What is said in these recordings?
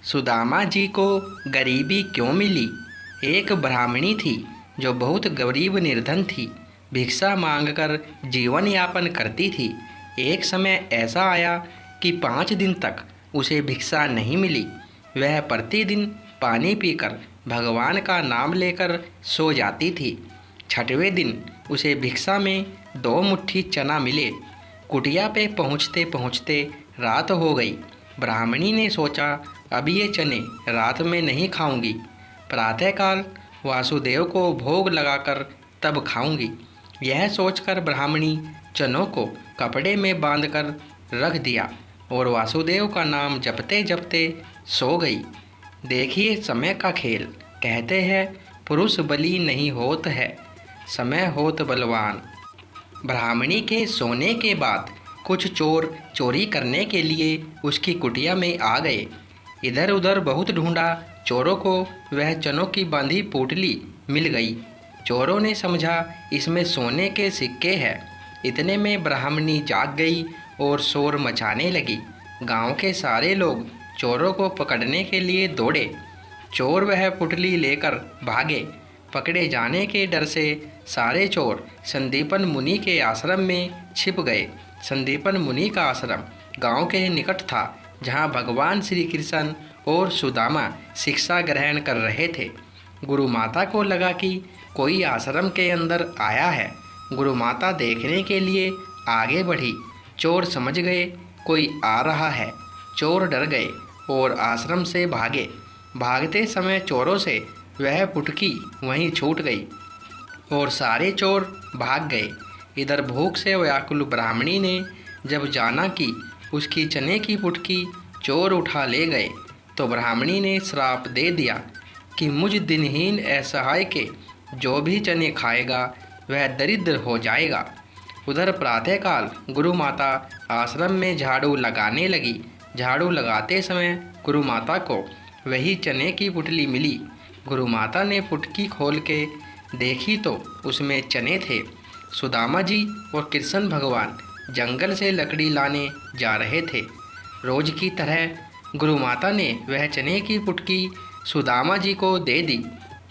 सुदामा जी को गरीबी क्यों मिली। एक ब्राह्मणी थी जो बहुत गरीब निर्धन थी। भिक्षा मांगकर जीवन यापन करती थी। एक समय ऐसा आया कि 5 दिन तक उसे भिक्षा नहीं मिली। वह प्रतिदिन पानी पीकर भगवान का नाम लेकर सो जाती थी। 6वें दिन उसे भिक्षा में 2 मुट्ठी चना मिले। कुटिया पे पहुँचते पहुँचते रात हो गई। ब्राह्मणी ने सोचा, अब ये चने रात में नहीं खाऊंगी, प्रातःकाल वासुदेव को भोग लगाकर तब खाऊंगी। यह सोचकर ब्राह्मणी चनों को कपड़े में बांधकर रख दिया और वासुदेव का नाम जपते जपते सो गई। देखिए समय का खेल। कहते हैं पुरुष बली नहीं होत है, समय होत बलवान। ब्राह्मणी के सोने के बाद कुछ चोर चोरी करने के लिए उसकी कुटिया में आ गए। इधर उधर बहुत ढूंढा, चोरों को वह चनों की बांधी पोटली मिल गई। चोरों ने समझा इसमें सोने के सिक्के हैं। इतने में ब्राह्मणी जाग गई और शोर मचाने लगी। गांव के सारे लोग चोरों को पकड़ने के लिए दौड़े। चोर वह पुटली लेकर भागे। पकड़े जाने के डर से सारे चोर संदीपन मुनि के आश्रम में छिप गए। संदीपन मुनि का आश्रम गांव के निकट था, जहां भगवान श्री कृष्ण और सुदामा शिक्षा ग्रहण कर रहे थे। गुरु माता को लगा कि कोई आश्रम के अंदर आया है। गुरु माता देखने के लिए आगे बढ़ी। चोर समझ गए कोई आ रहा है। चोर डर गए और आश्रम से भागे। भागते समय चोरों से वह पुटकी वहीं छूट गई और सारे चोर भाग गए। इधर भूख से व्याकुल ब्राह्मणी ने जब जाना कि उसकी चने की पुटकी चोर उठा ले गए, तो ब्राह्मणी ने श्राप दे दिया कि मुझ दिनहीन असहाय के जो भी चने खाएगा वह दरिद्र हो जाएगा। उधर प्रातःकाल गुरु माता आश्रम में झाड़ू लगाने लगी। झाड़ू लगाते समय गुरु माता को वही चने की पुटली मिली। गुरु माता ने पुटकी खोल के देखी तो उसमें चने थे। सुदामा जी और कृष्ण भगवान जंगल से लकड़ी लाने जा रहे थे। रोज की तरह गुरु माता ने वह चने की पुटकी सुदामा जी को दे दी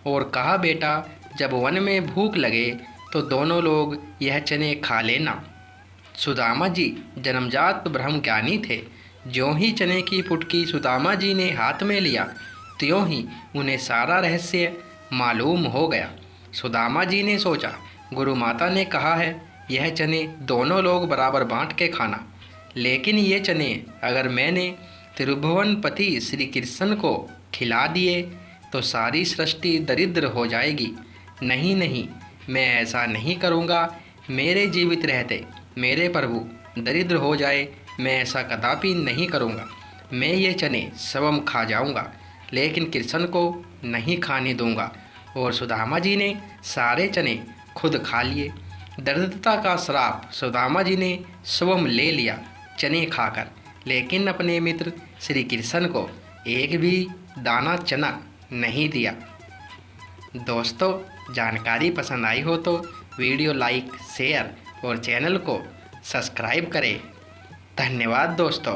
और कहा, बेटा जब वन में भूख लगे तो दोनों लोग यह चने खा लेना। सुदामा जी जन्मजात ब्रह्मज्ञानी थे। ज्यों ही चने की पुटकी सुदामा जी ने हाथ में लिया, त्यों ही उन्हें सारा रहस्य मालूम हो गया। सुदामा जी ने सोचा, गुरु माता ने कहा है यह चने दोनों लोग बराबर बांट के खाना, लेकिन ये चने अगर मैंने त्रिभुवनपति श्री कृष्ण को खिला दिए तो सारी सृष्टि दरिद्र हो जाएगी। नहीं नहीं, मैं ऐसा नहीं करूँगा। मेरे जीवित रहते मेरे प्रभु दरिद्र हो जाए, मैं ऐसा कदापि नहीं करूँगा। मैं ये चने स्वयं खा जाऊँगा, लेकिन कृष्ण को नहीं खाने दूँगा। और सुदामा जी ने सारे चने खुद खा लिए। दरिद्रता का श्राप सुदामा जी ने स्वयं ले लिया चने खाकर, लेकिन अपने मित्र श्री कृष्ण को एक भी दाना चना नहीं दिया। दोस्तों, जानकारी पसंद आई हो तो वीडियो लाइक, शेयर और चैनल को सब्सक्राइब करें। धन्यवाद दोस्तों।